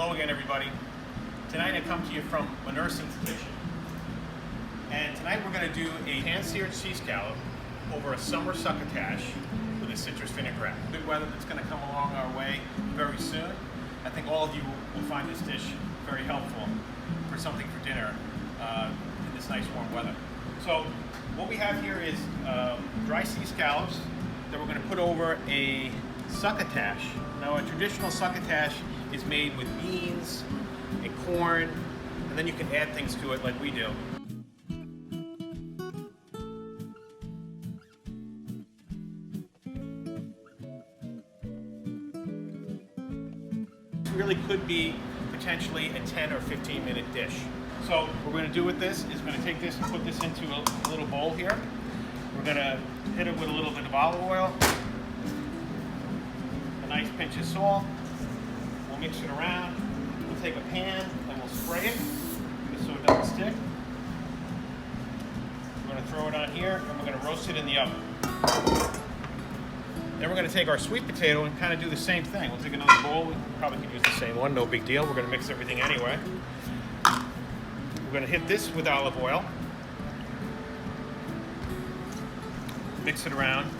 Hello again, everybody. Tonight I come to you from a nursing's kitchen. And tonight we're going to do a hand-seared sea scallop over a summer succotash with a citrus vinaigrette. Good weather that's going to come along our way very soon. I think all of you will find this dish very helpful for something for dinner in this nice warm weather. So what we have here is dry sea scallops that we're going to put over a succotash. Now a traditional succotash is made with beans and corn, and then you can add things to it like we do. This really could be potentially a 10 or 15 minute dish. So what we're going to do with this is we're going to take this and put this into a little bowl here. We're going to hit it with a little bit of olive oil, a nice pinch of salt. We'll mix it around. We'll take a pan and we'll spray it just so it doesn't stick. We're going to throw it on here and we're going to roast it in the oven. Then we're going to take our sweet potato and kind of do the same thing. We'll take another bowl. We probably could use the same one, no big deal. We're going to mix everything anyway. We're going to hit this with olive oil. Mix it around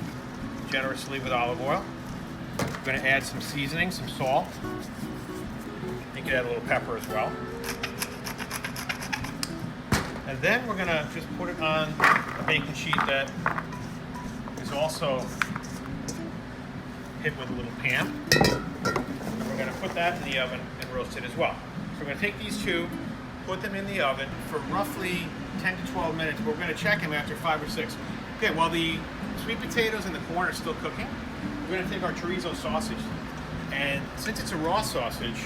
generously with olive oil. We're going to add some seasoning, some salt. You can add a little pepper as well. And then we're going to just put it on a baking sheet that is also hit with a little pan. And we're going to put that in the oven and roast it as well. So we're going to take these two, put them in the oven for roughly 10 to 12 minutes, but we're going to check them after 5 or 6. Okay, while the sweet potatoes and the corn are still cooking, we're going to take our chorizo sausage, and since it's a raw sausage,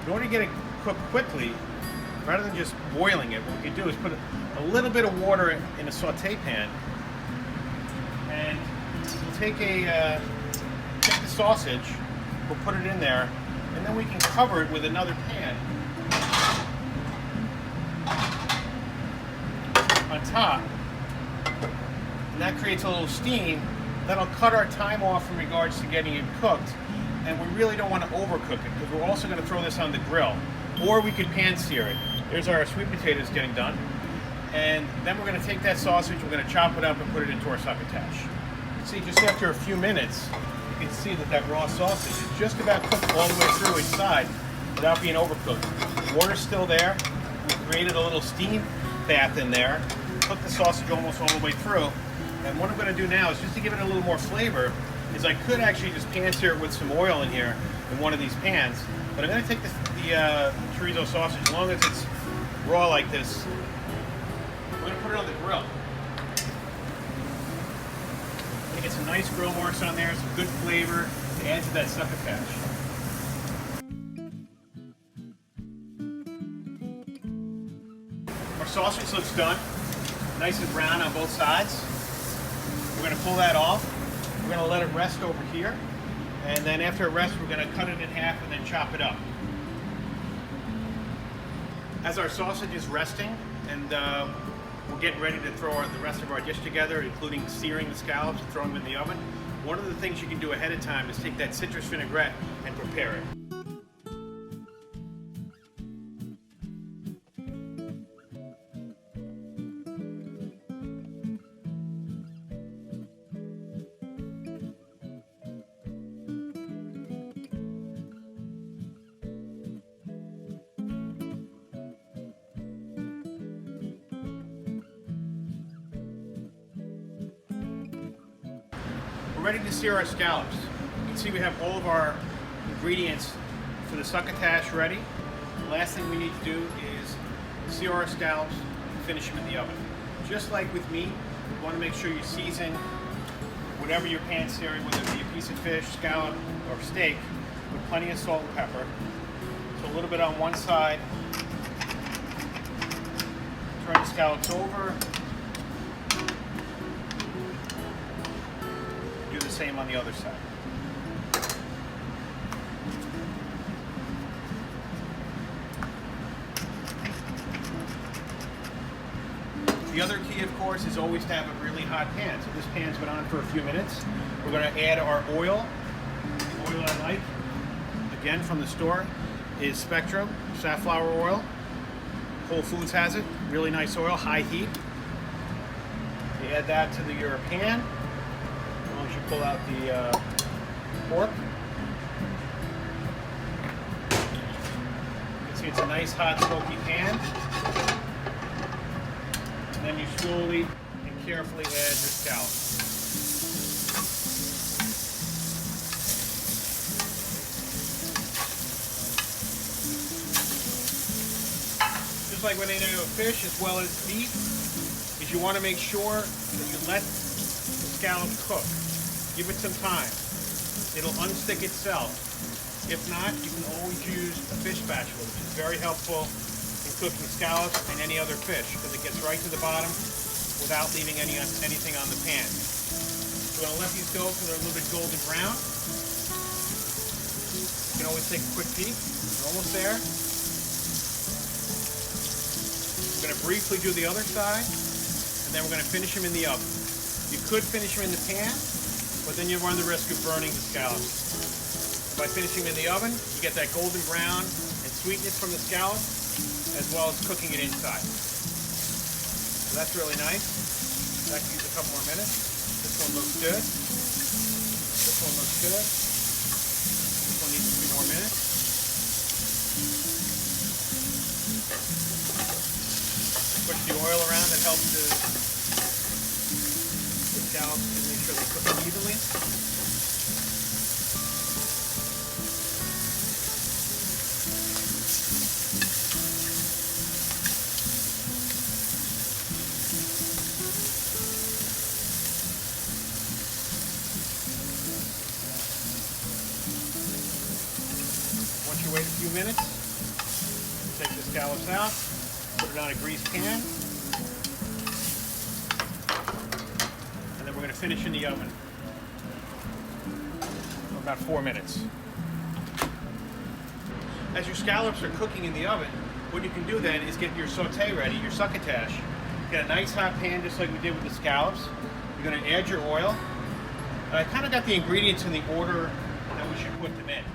in order to get it cooked quickly, rather than just boiling it, what we can do is put a little bit of water in a saute pan, and we'll take the sausage, we'll put it in there, and then we can cover it with another pan on top, and that creates a little steam. That'll cut our time off in regards to getting it cooked, and we really don't want to overcook it because we're also going to throw this on the grill, or we could pan sear it. There's our sweet potatoes getting done, and then we're going to take that sausage, we're going to chop it up and put it into our succotash. See, just after a few minutes, you can see that that raw sausage is just about cooked all the way through each side without being overcooked. The water's still there. We created a little steam bath in there, cooked the sausage almost all the way through. And what I'm going to do now is, just to give it a little more flavor, is I could actually just pan sear it with some oil in here in one of these pans. But I'm going to take the chorizo sausage, as long as it's raw like this, we're going to put it on the grill. To get some nice grill marks on there, some good flavor to add to that succotash. Our sausage looks done, nice and brown on both sides. We're going to pull that off. We're going to let it rest over here, and then after it rests, we're going to cut it in half and then chop it up. As our sausage is resting and we're getting ready to throw the rest of our dish together, including searing the scallops and throwing them in the oven, one of the things you can do ahead of time is take that citrus vinaigrette and prepare it. We're ready to sear our scallops. You can see we have all of our ingredients for the succotash ready. The last thing we need to do is sear our scallops and finish them in the oven. Just like with meat, you want to make sure you season whatever you're pan searing, whether it be a piece of fish, scallop, or steak, with plenty of salt and pepper. So a little bit on one side. Turn the scallops over. Same on the other side. The other key, of course, is always to have a really hot pan. So this pan's been on for a few minutes. We're going to add our oil, the oil I like, again from the store, is Spectrum safflower oil. Whole Foods has it. Really nice oil, high heat. You add that to your pan. As long as you pull out the pork. You can see it's a nice hot smoky pan. And then you slowly and carefully add your scallops. Just like when they do fish as well as beef, is you want to make sure that you let the scallop cook. Give it some time. It'll unstick itself. If not, you can always use a fish spatula, which is very helpful in cooking scallops and any other fish, because it gets right to the bottom without leaving anything on the pan. So I'm going to let these go till they're a little bit golden brown. You can always take a quick peek. We're almost there. We're going to briefly do the other side, and then we're going to finish them in the oven. You could finish them in the pan, but then you run the risk of burning the scallops. By finishing them in the oven, you get that golden brown and sweetness from the scallop, as well as cooking it inside. So that's really nice. That can use a couple more minutes. This one looks good. This one looks good. This one needs a few more minutes. Push the oil around. That helps the scallops to make sure they cook evenly. Once you wait a few minutes, take the scallops out, put it on a greased pan, and then we're going to finish in the oven for about 4 minutes. As your scallops are cooking in the oven, what you can do then is get your saute ready, your succotash. Get a nice hot pan just like we did with the scallops. You're going to add your oil. And I kind of got the ingredients in the order that we should put them in.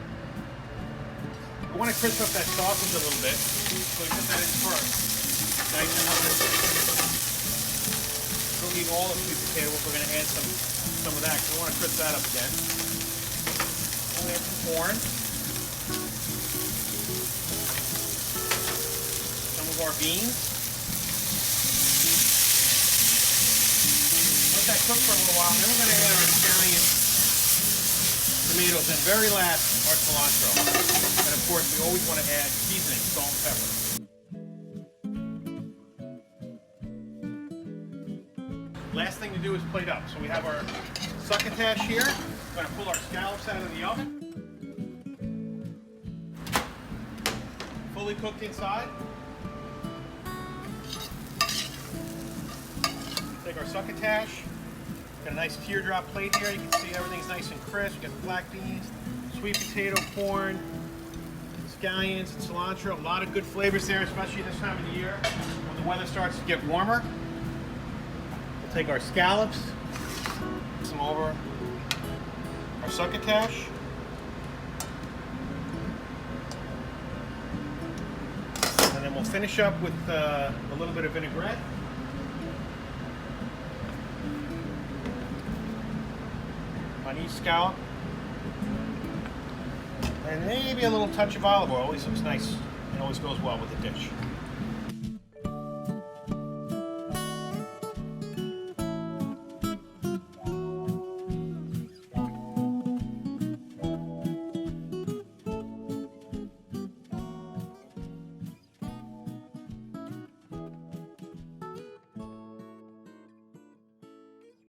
I want to crisp up that sausage a little bit, so we put that in first. Nice and hot. Don't need all of the sweet potato, we're going to add some of that, because we want to crisp that up again. We'll add some corn. Some of our beans. Let that cook for a little while, and then we're going to add our scallions, tomatoes, and very last, our cilantro. And of course, we always want to add seasoning, salt and pepper. Last thing to do is plate up. So we have our succotash here. We're going to pull our scallops out of the oven. Fully cooked inside. Take our succotash. Got a nice teardrop plate here. You can see everything's nice and crisp. You got the black beans, sweet potato, corn, scallions, and cilantro. A lot of good flavors there, especially this time of the year when the weather starts to get warmer. We'll take our scallops, mix them over our succotash. And then we'll finish up with a little bit of vinaigrette. On each scallop. And maybe a little touch of olive oil. Always looks nice and always goes well with the dish.